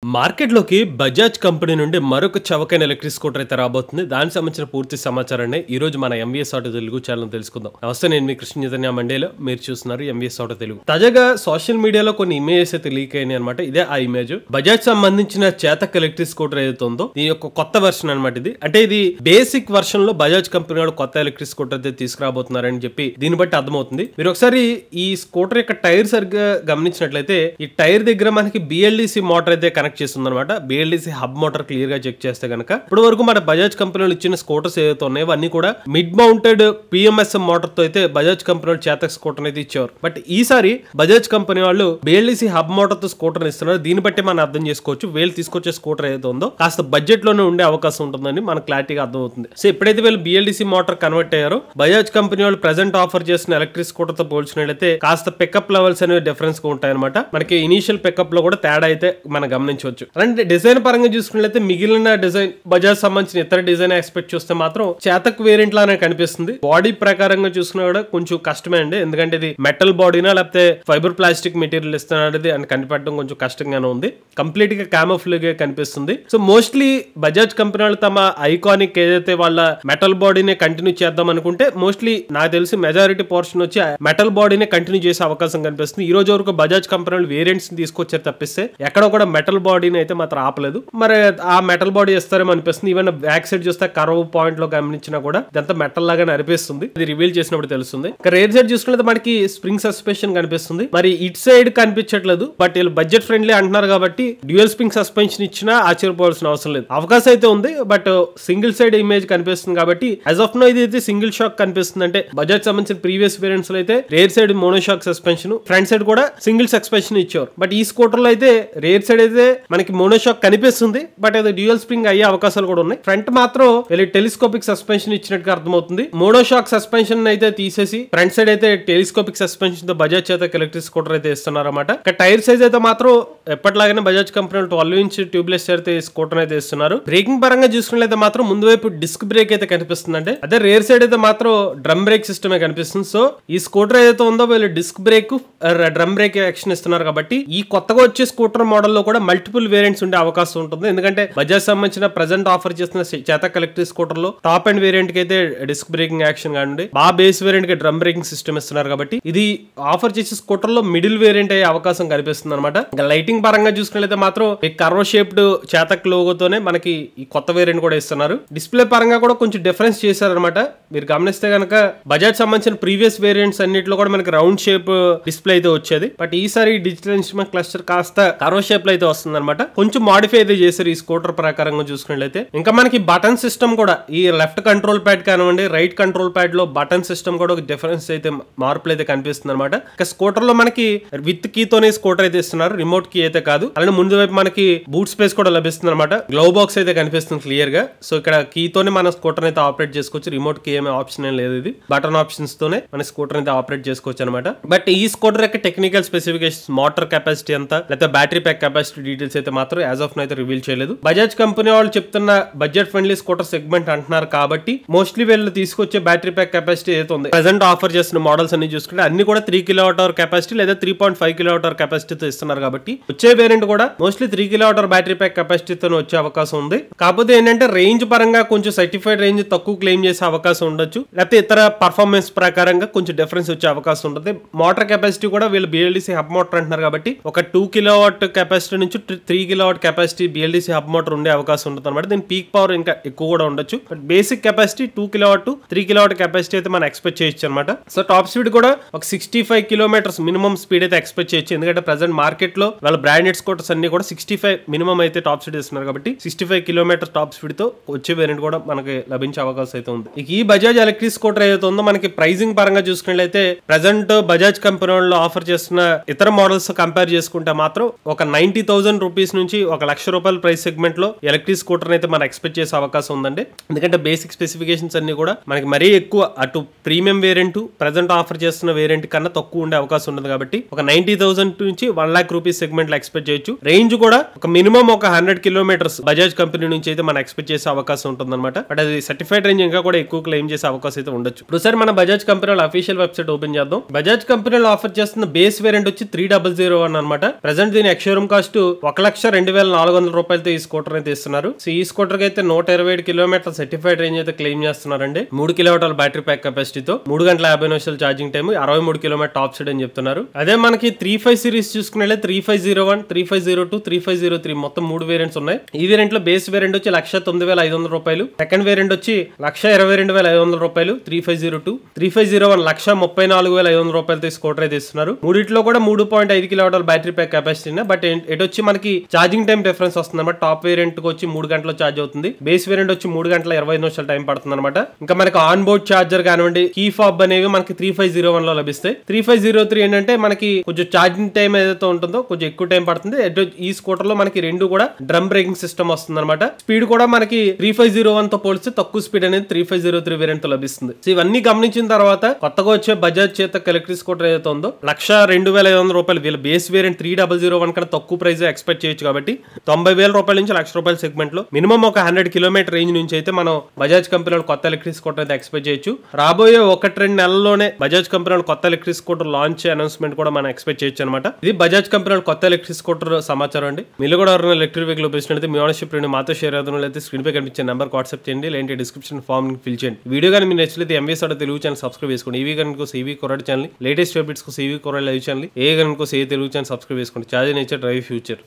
మార్కెట్‌లోకి బజాజ్ కంపెనీ నుండి మరొక చవకైన ఎలక్ట్రిక్ స్కూటర్ అయితే రాబోతుంది. దానికి సంబంధించిన పూర్తి సమాచారాన్ని ఈ రోజు మన ఎంవీఎస్ ఆటో తెలుగు ఛానల్ తెలుసుకుందాం. నమస్తే, నేను మీ కృష్ణ చైతన్య మండేలో మీరు చూస్తున్నారు ఎంవీఎస్ ఆటో తెలుగు. తాజాగా సోషల్ మీడియాలో కొన్ని ఇమేజెస్ అయితే లీక్ అయినాయి అనమాట. ఇదే ఆ ఇమేజ్. బజాజ్ సంబంధించిన చేతక్ ఎలక్ట్రిక్ స్కూటర్ ఏదైతే ఉందో దీని యొక్క కొత్త వెర్షన్ అనమాట. ఇది బేసిక్ వర్షన్ లో బజాజ్ కంపెనీ వాళ్ళు కొత్త ఎలక్ట్రిక్ స్కూటర్ అయితే తీసుకురాబోతున్నారని చెప్పి దీన్ని బట్టి అర్థమవుతుంది. మీరు ఒకసారి ఈ స్కూటర్ యొక్క టైర్ సరిగ్గా గమనించినట్లయితే ఈ టైర్ దగ్గర మనకి బిఎల్డిసి మోటార్ అయితే కనెక్ట్ చేస్తుంది అనమాట. బిఎల్డిసి హబ్ మోటార్ క్లియర్ గా చెక్ చేస్తే కనుక ఇప్పటి వరకు మన బజాజ్ కంపెనీలు ఇచ్చిన స్కూటర్స్ ఏదైతే ఉన్నాయో అన్ని కూడా మిడ్ మౌంటెడ్ పిఎంఎస్ఎం మోటార్ తో అయితే బజాజ్ కంపెనీ వాళ్ళు చేతక్ స్కూటర్ అయితే ఇచ్చారు. బట్ ఈసారి బజాజ్ కంపెనీ వాళ్ళు బిఎల్డిసి హబ్ మోటార్ తో స్కూటర్ ఇస్తున్నారు. దీన్ని బట్టి మనం అర్థం చేసుకోవచ్చు వీళ్ళు తీసుకొచ్చే స్కూటర్ ఏదైతే ఉందో కాస్త బడ్జెట్ లోనే ఉండే అవకాశం ఉంటుందని మనకు క్లారిటీగా అర్థం అవుతుంది. సో ఎప్పుడైతే వీళ్ళు బిఎల్డిసి మోటార్ కన్వర్ట్ అయ్యారో బజాజ్ కంపెనీ వాళ్ళు ప్రెసెంట్ ఆఫర్ చేసిన ఎలక్ట్రిక్ స్కూటర్ తో పోల్చినట్లయితే కాస్త పికప్ లెవెల్స్ అనేవి డిఫరెన్స్ గా ఉంటాయి అనమాట. మనకి ఇనిషియల్ పికప్ లో కూడా తేడా అయితే మనం గమనించవచ్చు. అలాంటి డిజైన్ పరంగా చూసుకున్నట్లయితే మిగిలిన డిజైన్ బజాజ్ సంబంధించిన ఇతర డిజైన్ ఎక్స్పెక్ట్ చూస్తే మాత్రం చేతక్ వేరియంట్ లానే కనిపిస్తుంది. బాడీ ప్రకారంగా చూసుకున్నా కూడా కొంచెం కష్టమే అండి. ఎందుకంటే ఇది మెటల్ బాడీనా లేకపోతే ఫైబర్ ప్లాస్టిక్ మెటీరియల్ ఇస్తున్నది అని కనిపెట్టడం కొంచెం కష్టంగానే ఉంది. కంప్లీట్ గా క్యామోఫ్లేజ్ గా కనిపిస్తుంది. సో మోస్ట్లీ బజాజ్ కంపెనీ వాళ్ళు తమ ఐకానిక్ ఏదైతే వాళ్ళ మెటల్ బాడీనే కంటిన్యూ చేద్దాం అనుకుంటే మోస్ట్లీ నాకు తెలిసి మెజారిటీ పోర్షన్ వచ్చి మెటల్ బాడీనే కంటిన్యూ చేసే అవకాశం కనిపిస్తుంది. ఈ రోజు వరకు బజాజ్ కంపెనీ వాళ్ళు వేరియంట్స్ తీసుకొచ్చారు తప్పిస్తే ఎక్కడ కూడా మెటల్ బాడీని అయితే మాత్రం ఆపలేదు. మరి ఆ మెటల్ బాడీ ఇస్తారేమో అనిపిస్తుంది. ఈవెన్ బ్యాక్ సైడ్ చూస్తే కర్వ్ పాయింట్ లో గమనించినా కూడా ఇదంతా మెటల్ లాగానే అనిపిస్తుంది. ఇది రివీల్ చేసినప్పుడు తెలుస్తుంది. రేర్ సైడ్ చూసుకుంటే మనకి స్ప్రింగ్ సస్పెన్షన్ కనిపిస్తుంది. మరి ఇట్ సైడ్ కనిపించట్లేదు. బట్ వీళ్ళు బడ్జెట్ ఫ్రెండ్లీ అంటున్నారు కాబట్టి డ్యూయల్ స్ప్రింగ్ సస్పెన్షన్ ఇచ్చినా ఆశ్చర్యపోవాల్సిన అవసరం లేదు. అవకాశం అయితే ఉంది. బట్ సింగిల్ సైడ్ ఇమేజ్ కనిపిస్తుంది కాబట్టి యాజ్ ఆఫ్ నో ఇది అయితే సింగిల్ షాక్ కనిపిస్తుంది. అంటే బజాజ్ సంబంధించిన ప్రీవియస్ వేరియంట్స్ లో అయితే rare side mono shock suspension, front side కూడా సింగిల్ సస్పెన్షన్ ఇచ్చారు. బట్ ఈ స్కూటర్ లో అయితే రేర్ సైడ్ అయితే మనకి మోనో షాక్ కనిపిస్తుంది. బట్ అది డ్యూయల్ స్ప్రింగ్ అయ్యే అవకాశాలు కూడా ఉన్నాయి. ఫ్రంట్ మాత్రం వీళ్ళు టెలిస్కోపిక్ సస్పెన్షన్ ఇచ్చినట్టుగా అర్థమవుతుంది. మోనో షాక్ సస్పెన్షన్ అయితే తీసేసి ఫ్రంట్ సైడ్ అయితే టెలిస్కోపిక్ సస్పెన్షన్ తో బజాజ్ చేతక్ ఎలక్ట్రిక్ స్కూటర్ అయితే ఇస్తున్నారు అన్నమాట. టైర్ సైజ్ అయితే మాత్రం ఎప్పటిలాగానే బజాజ్ కంపెనీ 12 ఇంచ్ ట్యూబ్లెస్ అయితే స్కూటర్ అయితే ఇస్తున్నారు. బ్రేకింగ్ పరంగా చూసుకున్నట్లయితే మాత్రం ముందు వైపు డిస్క్ బ్రేక్ అయితే కనిపిస్తుంది. అంటే అదే రేర్ సైడ్ అయితే మాత్రం డ్రమ్ బ్రేక్ సిస్టమ్ కనిపిస్తుంది. సో ఈ స్కూటర్ ఏదైతే ఉందో వీళ్ళు disc brake drum brake action ఇస్తున్నారు కాబట్టి ఈ కొత్తగా వచ్చే స్కూటర్ మోడల్ లో కూడా మల్టిపుల్ వేరియంట్స్ ఉండే అవకాశం ఉంటుంది. ఎందుకంటే బజాజ్ సంబంధించిన ప్రెసెంట్ ఆఫర్ చేస్తున్న చేతక్ ఎలక్ట్రిక్ స్కూటర్ లో టాప్ అండ్ వేరియంట్ కి అయితే డిస్క్ బ్రేకింగ్ యాక్షన్ కానివ్వండి, బేస్ వేరియంట్ కి డ్రమ్ బ్రేకింగ్ సిస్టమ్ ఇస్తున్నారు కాబట్టి ఇది ఆఫర్ చేసే స్కూటర్ లో మిడిల్ వేరియంట్ అయ్యే అవకాశం కనిపిస్తుంది అనమాట. ఇంకా లైటింగ్ పరంగా చూసుకున్నట్లయితే మాత్రం ఈ కర్వ్ షేప్డ్ చేతక్ లోగోతోనే మనకి ఈ కొత్త వేరియంట్ కూడా ఇస్తున్నారు. డిస్ప్లే పరంగా కూడా కొంచెం డిఫరెన్స్ చేశారనమాట. మీరు గమనిస్తే కనుక బజాజ్ సంబంధించిన ప్రీవియస్ వేరియంట్స్ అన్నిటిలో కూడా మనకి రౌండ్ షేప్ డిస్ప్లే అయితే వచ్చేది. బట్ ఈసారి డిజిటల్ ఇన్స్ట్రుమెంట్ క్లస్టర్ కాస్త కర్వ్ షేప్ లో అయితే వస్తుంది అనమాట. కొంచెం మాడిఫై అయితే చేశారు ఈ స్కూటర్ ప్రకారంగా చూసుకున్నట్లయితే. ఇంకా మనకి బటన్ సిస్టమ్ కూడా ఈ లెఫ్ట్ కంట్రోల్ ప్యాడ్ కానివ్వండి, రైట్ కంట్రోల్ ప్యాడ్ లో బటన్ సిస్టమ్ కూడా ఒక డిఫరెన్స్ అయితే మార్పులు అయితే కనిపిస్తుంది అనమాట. ఇక స్కూటర్ లో మనకి విత్ కీ తోనే స్కూటర్ అయితే ఇస్తున్నారు, రిమోట్ కీ అయితే కాదు. అలానే ముందు వైపు మనకి బూట్ స్పేస్ కూడా లభిస్తుంది అనమాట. గ్లవ్ బాక్స్ అయితే కనిపిస్తుంది క్లియర్ గా. సో ఇక్కడ కీ తోనే మన స్కూటర్ అయితే ఆపరేట్ చేసుకోవచ్చు. రిమోట్ కీ ఏమే ఆప్షన్ ఏం లేదు. ఇది బటన్ ఆప్షన్స్ తోనే మన స్కూటర్ అయితే ఆపరేట్ చేసుకోవచ్చు అనమాట. బట్ ఈ స్కూటర్ యొక్క టెక్నికల్ స్పెసిఫికేషన్స్, మోటార్ కెపాసిటీ ఎంత లేదా బ్యాటరీ ప్యాక్ కెపాసిటీ డీటెయిల్స్ అయితే మాత్రం యాజ్ ఆఫ్ నో అయితే రివీల్ చేయలేదు. బజాజ్ కంపెనీ వాళ్ళు చెప్తున్న బడ్జెట్ ఫ్రెండ్లీ స్కూటర్ సెగ్మెంట్ అంటున్నారు కాబట్టి మోస్ట్లీ వీళ్ళు తీసుకొచ్చే బ్యాటరీ ప్యాక్ కెపాసిటీ అయితే ఉంది. ప్రెసెంట్ ఆఫర్ చేస్తున్న మోడల్స్ అన్ని చూసుకుంటే అన్ని కూడా 3 kWh కెపాసిటీ లేదా 3.5 kWh కెపాసిటీతో ఇస్తున్నారు కాబట్టి వచ్చే వేరియంట్ కూడా మోస్ట్లీ 3 kWh బ్యాటరీ ప్యాక్ కెపాసిటీతో వచ్చే అవకాశం ఉంది. కాకపోతే ఏంటంటే రేంజ్ పరంగా కొంచెం సర్టిఫైడ్ రేంజ్ తక్కువ క్లెయిమ్ చేసే అవకాశం ఉండొచ్చు, లేకపోతే ఇతర పర్ఫార్మెన్స్ ప్రకారంగా కొంచెం డిఫరెన్స్ వచ్చే అవకాశం ఉంటుంది. మోటార్ కెపాసిటీ కూడా వీళ్ళు బిఎల్డిసి హబ్ మోటార్ అంటున్నారు కాబట్టి ఒక 2 kW కెపాసిటీ నుంచి 3 kW capacity BLDC hub motor ఉండే అవకాశం ఉంటుంది అనమాట. దీని పీక్ పవర్ ఇంకా ఎక్కువ కూడా ఉండొచ్చు. But basic capacity 2 kW to 3 kW capacity అయితే మనం ఎక్స్పెక్ట్ చేయొచ్చు అనమాట. సో టాప్ స్పీడ్ కూడా ఒక 65 కిలోమీటర్స్ మినిమం స్పీడ్ అయితే ఎక్స్పెక్ట్ చేయొచ్చు. ఎందుకంటే ప్రెసెంట్ మార్కెట్ లో వాళ్ళ బ్రాండెడ్ స్కూటర్స్ అన్ని కూడా 65 మినిమం అయితే టాప్ స్పీడ్ ఇస్తున్నారు కాబట్టి 65 కిలోమీటర్ టాప్ స్పీడ్ తో వచ్చే వేరియంట్ కూడా మనకి లభించే అవకాశం అయితే ఉంది. ఇక ఈ బజాజ్ ఎలక్ట్రిక్ స్కూటర్ ఏదైతే ఉందో మనకి ప్రైజింగ్ పరంగా చూసుకున్నట్లయితే ప్రెసెంట్ బజాజ్ కంపెనీ వాళ్ళు ఆఫర్ చేస్తున్న ఇతర మోడల్స్ కంపేర్ చేసుకుంటే మాత్రం ఒక 90,000 రూపీస్ నుంచి ఒక ₹1,00,000 ప్రైస్ సెగ్మెంట్ లో ఎలక్ట్రిక్ స్కూటర్ అయితే మనం ఎక్స్పెక్ట్ చేసే అవకాశం ఉందండి. ఎందుకంటే బేసిక్ స్పెసిఫికేషన్స్ అన్ని కూడా మనకి మరీ ఎక్కువ అటు ప్రీమియం వేరియంట్ ప్రెసెంట్ ఆఫర్ చేస్తున్న వేరియంట్ కన్నా తక్కువ ఉండే అవకాశం ఉంటుంది కాబట్టి ఒక 90,000 నుంచి ₹1,00,000 సెగ్మెంట్ లో ఎక్స్పెక్ట్ చేయొచ్చు. రేంజ్ కూడా ఒక మినిమం ఒక 100 కిలోమీటర్స్ బజాజ్ కంపెనీ నుంచి అయితే మనం ఎక్స్పెక్ట్ చేసే అవకాశం ఉంటుంది అనమాట. బట్ అది సర్టిఫైడ్ రేంజ్ ఇంకా కూడా ఎక్కువ క్లెయిమ్ చేసే అవకాశం అయితే ఉండొచ్చు. ఇప్పుడు సార్ మన బజాజ్ కంపెనీ వాళ్ళ అఫీషియల్ వెబ్సైట్ ఓపెన్ చేద్దాం. బజాజ్ కంపెనీ ఆఫర్ చేస్తున్న బేస్ వేరియంట్ వచ్చి 3001 అనమాట. ప్రెసెంట్ దీని ఎక్స్ షోరూమ్ కాస్ట్ 1,02,400 రూపాయలతో ఈ స్కూటర్ అయితే ఇస్తున్నారు. సో ఈ స్కూటర్ కి అయితే 127 కిలోమీటర్ల సర్టిఫైడ్ రేంజ్ అయితే క్లెయిమ్ చేస్తున్నారండి. 3 కిలోవాట్ల బ్యాటరీ ప్యాక్ కెపాసిటీతో 3 గంటల 50 నిమిషాలు charging time, 63 kilometre top speed అని చెప్తున్నారు. అదే మనకి 35 సిరీస్ చూసుకునే 3501, 3502, 3503 మొత్తం 3 వేరియంట్స్ ఉన్నాయి. ఈ వేరియంట్ లో బేస్ వేరియంట్ వచ్చి 1,09,500 రూపాయలు, సెకండ్ వేరియంట్ వచ్చి 1,22,500 రూపాయలు, 3502, 3501 1,34,500 రూపాయలతో స్కూటర్ అయితే ఇస్తున్నారు. మూడిట్లో కూడా 3.5 కిలోవాట్ల బ్యాటరీ ప్యాక్ కెపాసిటీ, బట్ ఎటు వచ్చి మనకి ఛార్జింగ్ టైం డిఫరెన్స్ వస్తుంది అనమాట. టాప్ వేరియంట్ కి వచ్చి 3 గంటల ఛార్జ్ అవుతుంది, బేస్ వేరియంట్ వచ్చి 3 గంటల 20 నిమిషాలు టైం పడుతుంది అనమాట. ఇంకా మనకి ఆన్ బోర్డ్ ఛార్జర్ కానివ్వండి, కీ ఫాబ్ అనేవి మనకి 3501 లో లభిస్తాయి. 3503 ఏంటంటే మనకి కొంచెం ఛార్జింగ్ టైం ఏదైతే ఉంటుందో కొంచెం ఎక్కువ టైం పడుతుంది. ఈ స్కూటర్ లో మనకి రెండు కూడా డ్రమ్ బ్రేకింగ్ సిస్టమ్ వస్తుంది అనమాట. స్పీడ్ కూడా మనకి 3501 తో పోలిస్తే తక్కువ స్పీడ్ అనేది 3503 వేరియంట్ తో లభిస్తుంది. సో ఇవన్నీ గమనించిన తర్వాత కొత్తగా వచ్చే బజాజ్ చేతక్ ఎలక్ట్రిక్ స్కూటర్ ఏదైతే ఉందో 1,02,500 రూపాయలు, వీళ్ళ బేస్ వేరియంట్ 3001 కన్నా తక్కువ ప్రైస్ ఎక్స్పెక్ట్ చేయొచ్చు. కాబట్టి 90,000 రూపాయల నుంచి 1,00,000 రూపాయల సెగ్మెంట్ లో మినిమం ఒక 100 కిలోమీటర్ రేంజ్ నుంచి అయితే మనం బజాజ్ కంపెనీ కొత్త ఎలక్ట్రిక్ స్కూటర్ అయితే ఎక్స్పెక్ట్ చేయొచ్చు. రాబోయే 1-2 నెలల్లోనే బజాజ్ కంపెనీ కొత్త ఎలక్ట్రిక్ స్కూటర్ లాంచ్ అనౌన్స్మెంట్ కూడా మనం ఎక్స్పెక్ట్ చేయొచ్చు అనమాట. ఇది బజాజ్ కంపెనీ కొత్త ఎలక్ట్రిక్ స్కూటర్ సమాచారం అండి. మీరు కూడా ఎవరైనా ఎలక్ట్రిక్ వెహికల్ ఉపయోగించినట్లయితే మీ ఓనర్షిప్ మాతో షేర్ అవుతున్నట్లయితే స్క్రీన్ పై కనిపించే నెంబర్ వాట్సాప్ చేయండి, లేదంటే డిస్క్రిప్షన్ ఫామ్ ఫిల్ చేయండి. వీడియో కానీ మీరు నచ్చితే MVS auto Telugu channel subscribe చేసుకోండి. ఈవీ గన్ కోసం ఈవీ కొరడ్ ఛానల్, లేటెస్ట్ అప్డేట్స్ కోసం ఈవీ కొరడ్ లైవ్ ఛానల్, ఏ గన్ కోసం ఏ తెలుగు ఛానల్ సబ్స్క్రైబ్ చేసుకోండి. Charge nature drive future.